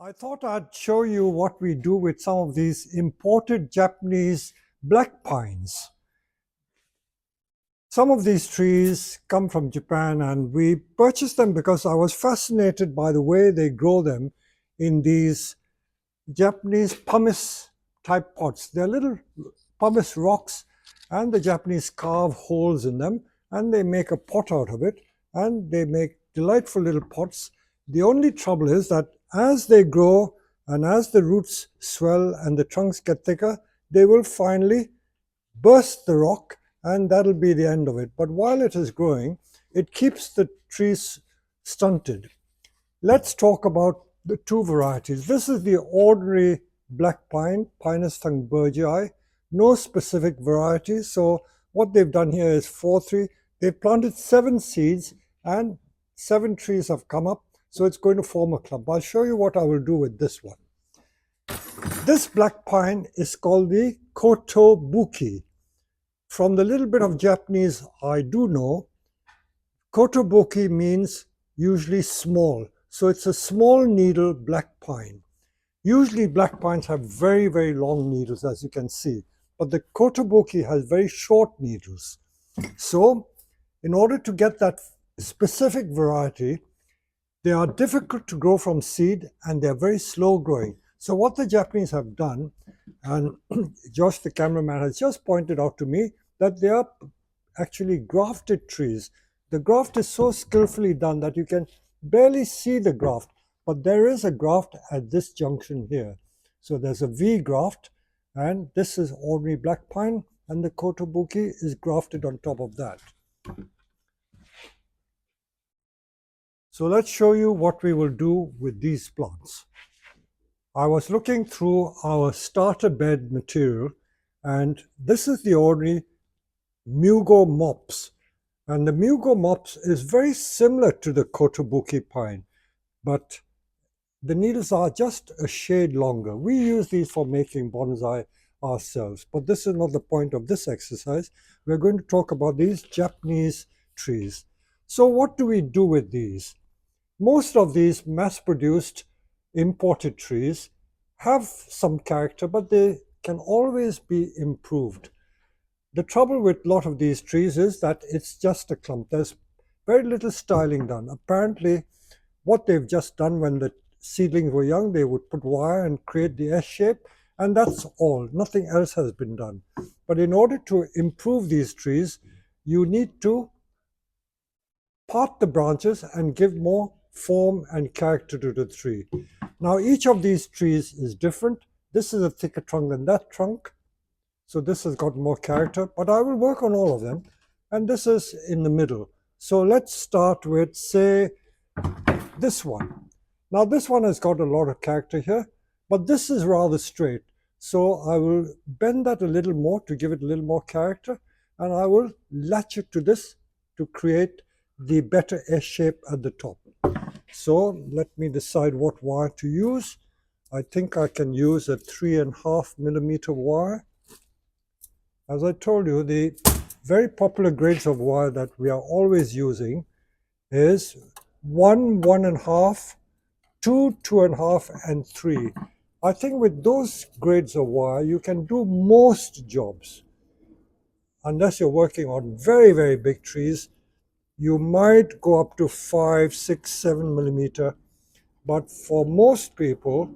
I thought I'd show you what we do with some of these imported Japanese black pines. Some of these trees come from Japan, and we purchased them because I was fascinated by the way they grow them in these Japanese pumice type pots. They're little pumice rocks, and the Japanese carve holes in them and they make a pot out of it, and they make delightful little pots. The only trouble is that as they grow and as the roots swell and the trunks get thicker, they will finally burst the rock, and that'll be the end of it. But while it is growing, it keeps the trees stunted. Let's talk about the two varieties. This is the ordinary black pine, Pinus thunbergii, no specific variety. So what they've done here is 4-3. They've planted 7 seeds and 7 trees have come up. So it's going to form a clump. I'll show you what I will do with this one. This black pine is called the kotobuki. From the little bit of Japanese I do know, kotobuki means usually small. So it's a small needle black pine. Usually black pines have very, very long needles, as you can see, but the kotobuki has very short needles. So in order to get that specific variety, they are difficult to grow from seed and they're very slow growing. So what the Japanese have done, and Josh the cameraman has just pointed out to me, that they are actually grafted trees. The graft is so skillfully done that you can barely see the graft, but there is a graft at this junction here. So there's a V graft, and this is ordinary black pine, and the kotobuki is grafted on top of that. So let's show you what we will do with these plants. I was looking through our starter bed material, and this is the ordinary Mugo mops. And the Mugo mops is very similar to the kotobuki pine, but the needles are just a shade longer. We use these for making bonsai ourselves, but this is not the point of this exercise. We're going to talk about these Japanese trees. So what do we do with these? Most of these mass-produced imported trees have some character, but they can always be improved. The trouble with a lot of these trees is that it's just a clump. There's very little styling done. Apparently, what they've just done when the seedlings were young, they would put wire and create the S shape, and that's all. Nothing else has been done. But in order to improve these trees, you need to part the branches and give more form and character to the tree. Now, each of these trees is different. This is a thicker trunk than that trunk. So this has got more character, but I will work on all of them. And this is in the middle. So let's start with, say, this one. Now this one has got a lot of character here, but this is rather straight. So I will bend that a little more to give it a little more character, and I will latch it to this to create the better S shape at the top. So let me decide what wire to use. I think I can use a 3.5 millimeter wire. As I told you, the very popular grades of wire that we are always using is 1, 1.5, 2, 2.5, and 3. I think with those grades of wire, you can do most jobs. Unless you're working on very, very big trees, you might go up to 5, 6, 7 millimeter. But for most people,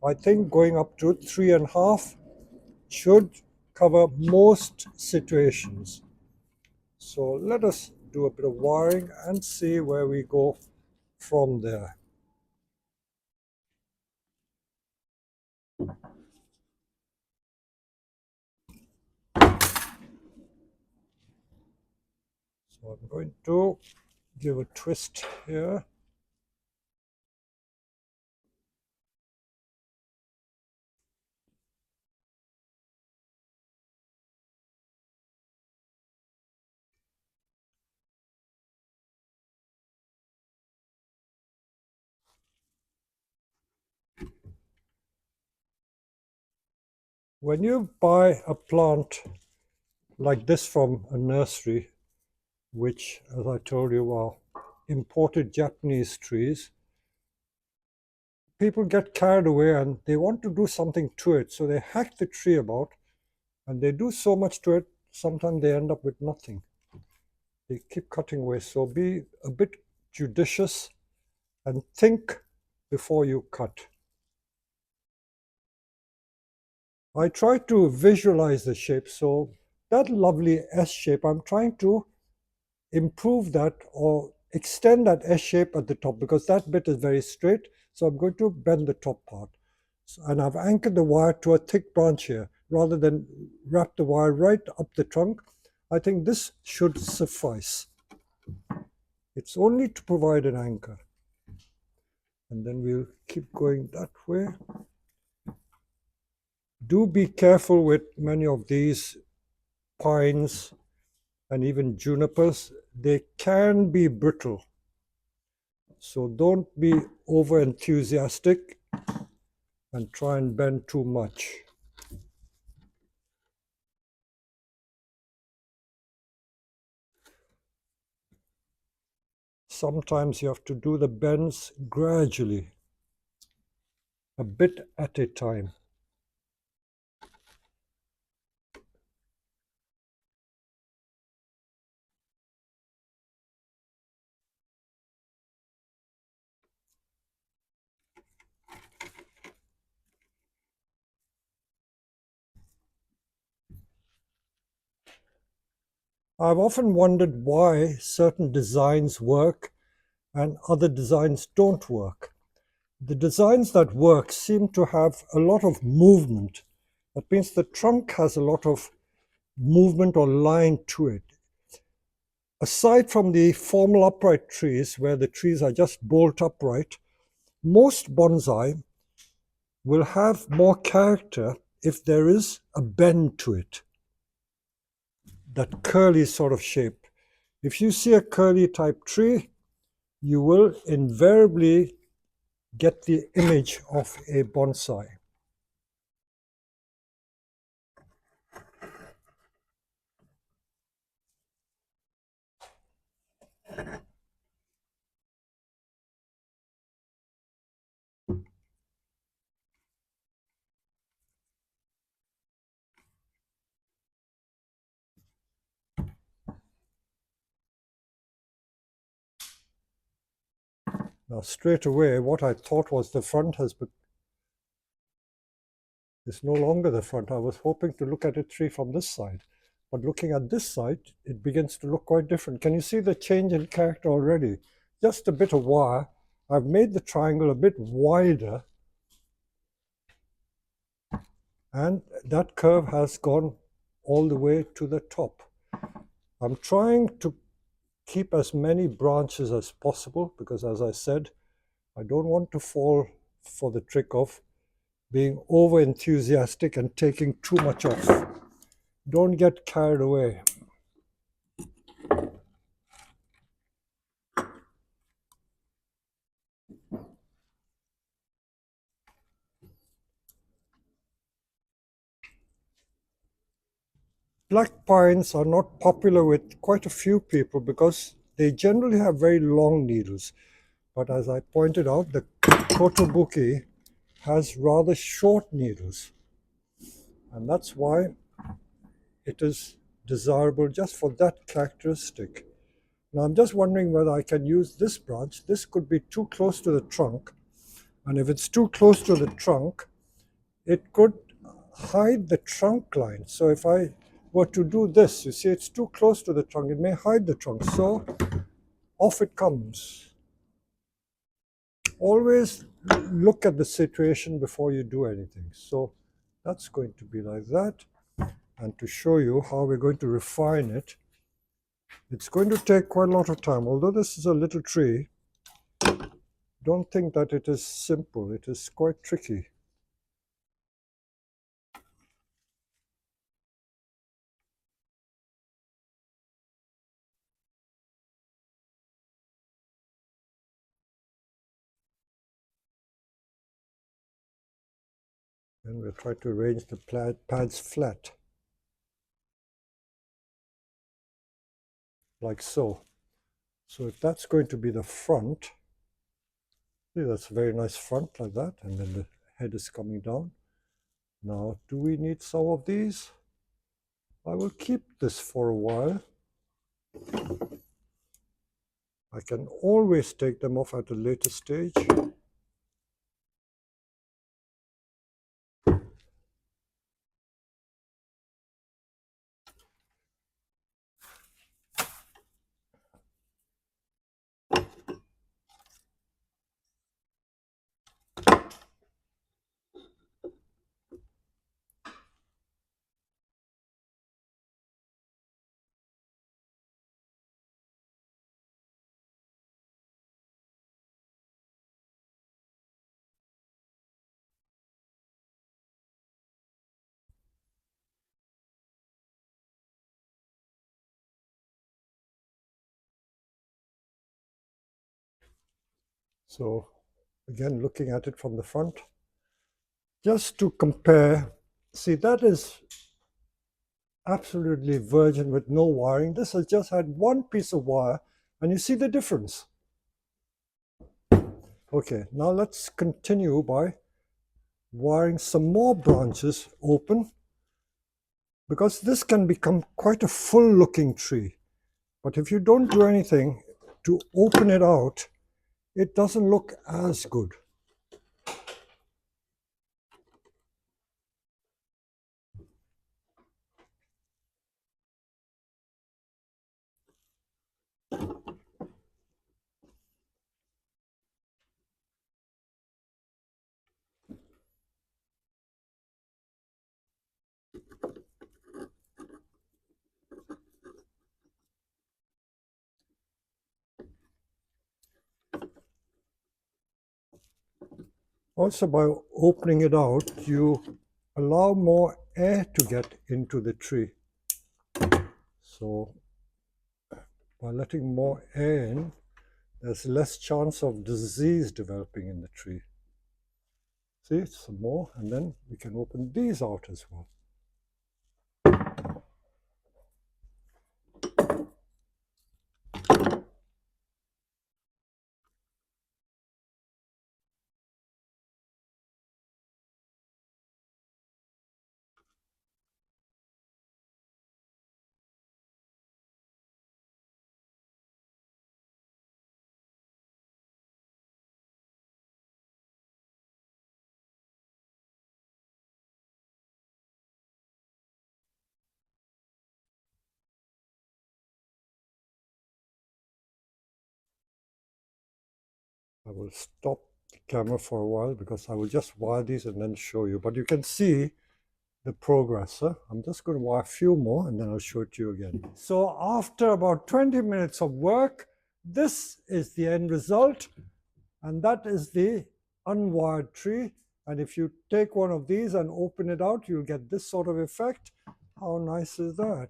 I think going up to 3.5 should cover most situations. So let us do a bit of wiring and see where we go from there. So I'm going to give a twist here. When you buy a plant like this from a nursery, which, as I told you, are imported Japanese trees, people get carried away and they want to do something to it. So they hack the tree about and they do so much to it, sometimes they end up with nothing. They keep cutting away. So be a bit judicious and think before you cut. I try to visualize the shape. So that lovely S shape, I'm trying to improve that or extend that S shape at the top because that bit is very straight. So I'm going to bend the top part. And I've anchored the wire to a thick branch here rather than wrap the wire right up the trunk. I think this should suffice. It's only to provide an anchor. And then we'll keep going that way. Do be careful with many of these pines and even junipers. They can be brittle. So don't be over enthusiastic and try and bend too much. Sometimes you have to do the bends gradually, a bit at a time. I've often wondered why certain designs work and other designs don't work. The designs that work seem to have a lot of movement. That means the trunk has a lot of movement or line to it. Aside from the formal upright trees, where the trees are just bolt upright, most bonsai will have more character if there is a bend to it, that curly sort of shape. If you see a curly type tree, you will invariably get the image of a bonsai. Now straight away, what I thought was the front is no longer the front. I was hoping to look at a tree from this side, but looking at this side, it begins to look quite different. Can you see the change in character already? Just a bit of wire. I've made the triangle a bit wider, and that curve has gone all the way to the top. I'm trying to keep as many branches as possible because, as I said, I don't want to fall for the trick of being over enthusiastic and taking too much off. Don't get carried away. Black pines are not popular with quite a few people because they generally have very long needles. But as I pointed out, the kotobuki has rather short needles. And that's why it is desirable just for that characteristic. Now I'm just wondering whether I can use this branch. This could be too close to the trunk. And if it's too close to the trunk, it could hide the trunk line. So if I were to do this, you see it's too close to the trunk, it may hide the trunk. So off it comes. Always look at the situation before you do anything. So that's going to be like that. And to show you how we're going to refine it, it's going to take quite a lot of time. Although this is a little tree, don't think that it is simple. It is quite tricky. And we'll try to arrange the pads flat, like so. So if that's going to be the front, See, that's a very nice front like that, and then the head is coming down. Now, do we need some of these? I will keep this for a while. I can always take them off at a later stage. So again, looking at it from the front, just to compare, see, that is absolutely virgin with no wiring. This has just had one piece of wire, and you see the difference. Okay, now let's continue by wiring some more branches open, because this can become quite a full looking tree. But if you don't do anything to open it out, it doesn't look as good. Also, by opening it out, you allow more air to get into the tree. So by letting more air in, there's less chance of disease developing in the tree. See, some more, and then we can open these out as well. I will stop the camera for a while because I will just wire these and then show you. But you can see the progress. I'm just going to wire a few more and then I'll show it to you again. So after about 20 minutes of work, this is the end result, and that is the unwired tree. And if you take one of these and open it out, you'll get this sort of effect. How nice is that?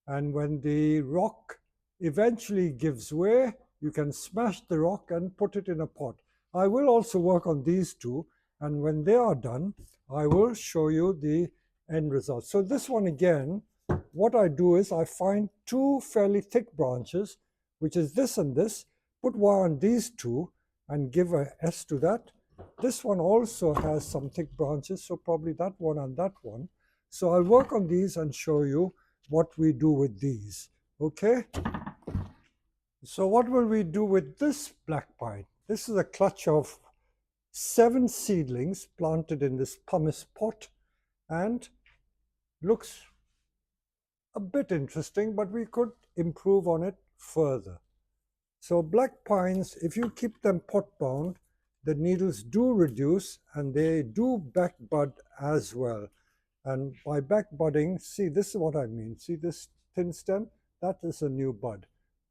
And when the rock eventually gives way, you can smash the rock and put it in a pot. I will also work on these two, and when they are done, I will show you the end result. So this one again, what I do is I find two fairly thick branches, which is this and this, put wire on these two and give a S to that. This one also has some thick branches, so probably that one and that one. So I'll work on these and show you what we do with these. Okay? So what will we do with this black pine? This is a clutch of 7 seedlings planted in this pumice pot, and looks a bit interesting, but we could improve on it further. So black pines, if you keep them pot bound, the needles do reduce and they do back bud as well. And by back budding, see, this is what I mean. See this thin stem? That is a new bud.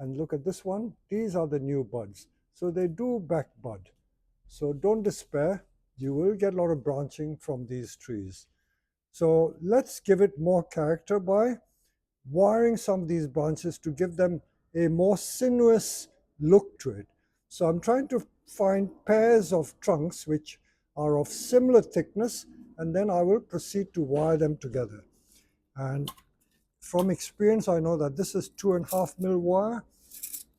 And look at this one. These are the new buds. So they do back bud. So don't despair. You will get a lot of branching from these trees. So let's give it more character by wiring some of these branches to give them a more sinuous look to it. So I'm trying to find pairs of trunks which are of similar thickness, and then I will proceed to wire them together. And from experience, I know that this is 2.5 mil wire.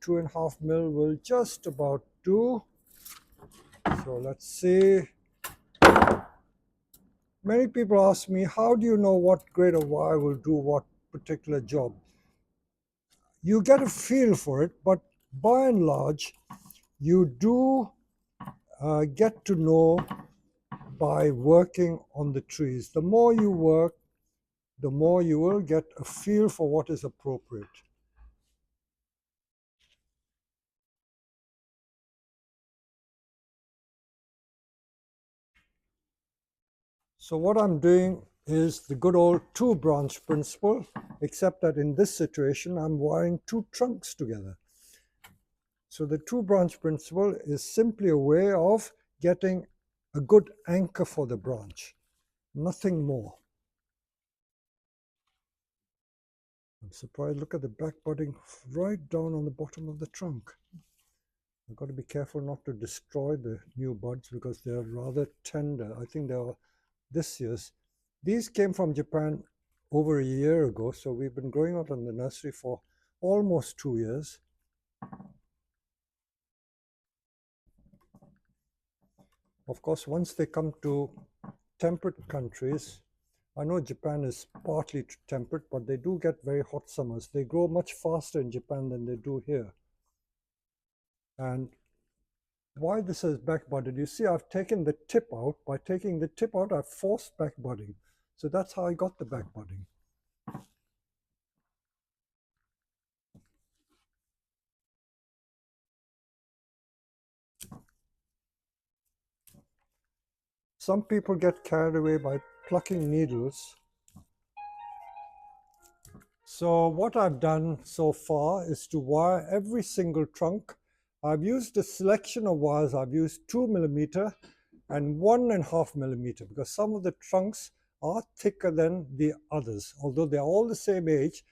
2.5 mil will just about do. So let's see. Many people ask me, how do you know what grade of wire will do what particular job? You get a feel for it, but by and large, you do get to know by working on the trees. The more you work, the more you will get a feel for what is appropriate. So what I'm doing is the good old two-branch principle, except that in this situation, I'm wiring two trunks together. So the two-branch principle is simply a way of getting a good anchor for the branch, nothing more. I'm surprised, look at the back budding right down on the bottom of the trunk. I've got to be careful not to destroy the new buds because they're rather tender. I think they are this year's. These came from Japan over a year ago, so we've been growing out in the nursery for almost 2 years. Of course, once they come to temperate countries, I know Japan is partly temperate, but they do get very hot summers. They grow much faster in Japan than they do here. And why this is back budded, you see I've taken the tip out. By taking the tip out, I've forced back budding. So that's how I got the back budding. Some people get carried away by plucking needles. So what I've done so far is to wire every single trunk. I've used a selection of wires. I've used 2mm and 1.5mm because some of the trunks are thicker than the others. Although they're all the same age,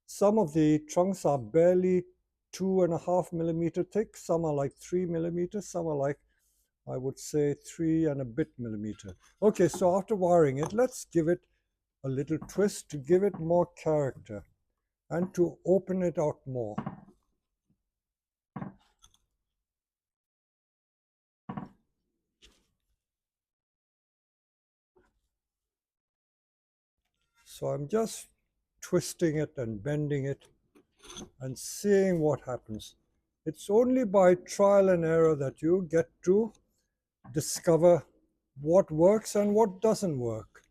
some of the trunks are barely 2.5mm thick, some are like 3mm, some are like, I would say, 3 and a bit millimeter. Okay, so after wiring it, let's give it a little twist to give it more character and to open it out more. So I'm just twisting it and bending it and seeing what happens. It's only by trial and error that you get to discover what works and what doesn't work.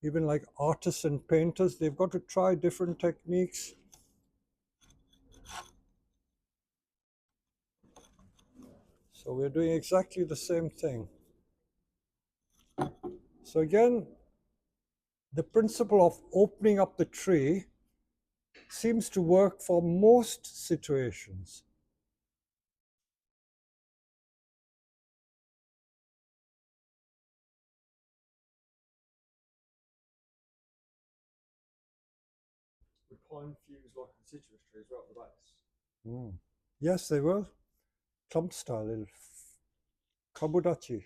Even like artists and painters, they've got to try different techniques. So we're doing exactly the same thing. So again, the principle of opening up the tree seems to work for most situations. The pine fuse like a citrus tree as well at the base. Mm. Yes, they will. Clump style, kabudachi.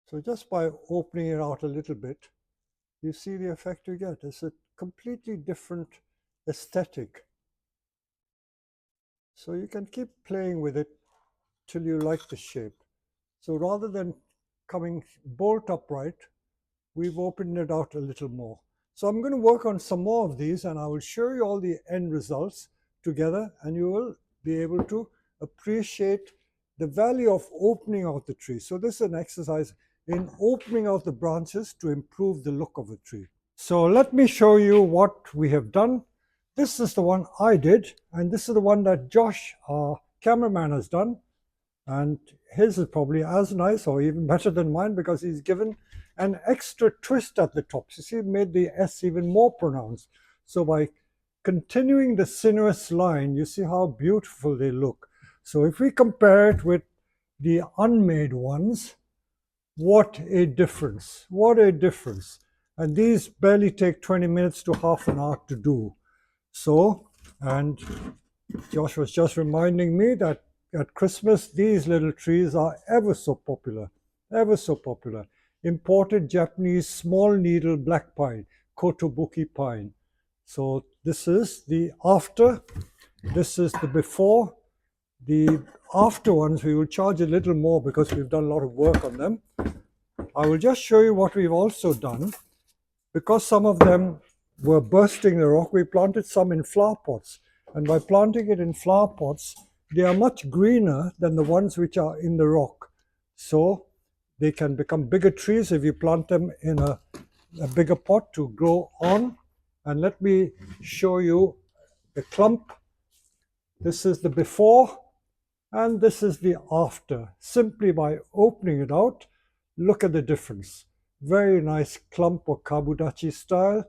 So just by opening it out a little bit, you see the effect you get. It's a completely different aesthetic. So you can keep playing with it till you like the shape. So rather than coming bolt upright, we've opened it out a little more. So I'm going to work on some more of these and I will show you all the end results together and you will be able to appreciate the value of opening out the tree. So this is an exercise in opening out the branches to improve the look of the tree. So let me show you what we have done. This is the one I did, and this is the one that Josh, our cameraman, has done. And his is probably as nice or even better than mine because he's given an extra twist at the top. You see, it made the S even more pronounced. So by continuing the sinuous line, you see how beautiful they look. So if we compare it with the unmade ones, what a difference, what a difference. And these barely take 20 minutes to half an hour to do. So, and Josh was just reminding me that at Christmas, these little trees are ever so popular, ever so popular. imported Japanese small needle black pine, kotobuki pine. So this is the after, this is the before. The after ones we will charge a little more because we've done a lot of work on them. I will just show you what we've also done. Because some of them were bursting the rock, we planted some in flower pots. And by planting it in flower pots, they are much greener than the ones which are in the rock. So they can become bigger trees if you plant them in a bigger pot to grow on. And let me show you the clump. This is the before and this is the after. Simply by opening it out, look at the difference. Very nice clump or kabudachi style.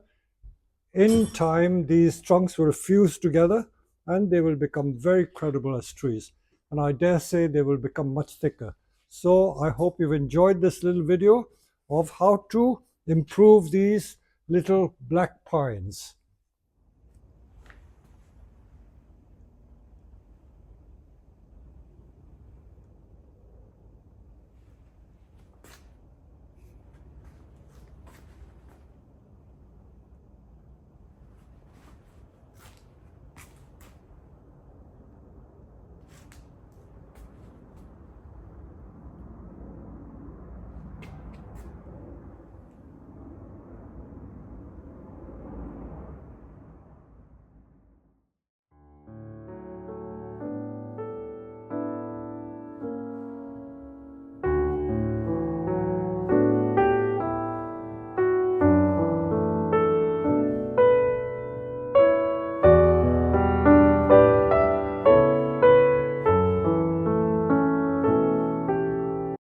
In time, these trunks will fuse together and they will become very credible as trees. And I dare say they will become much thicker. So I hope you've enjoyed this little video of how to improve these little black pines.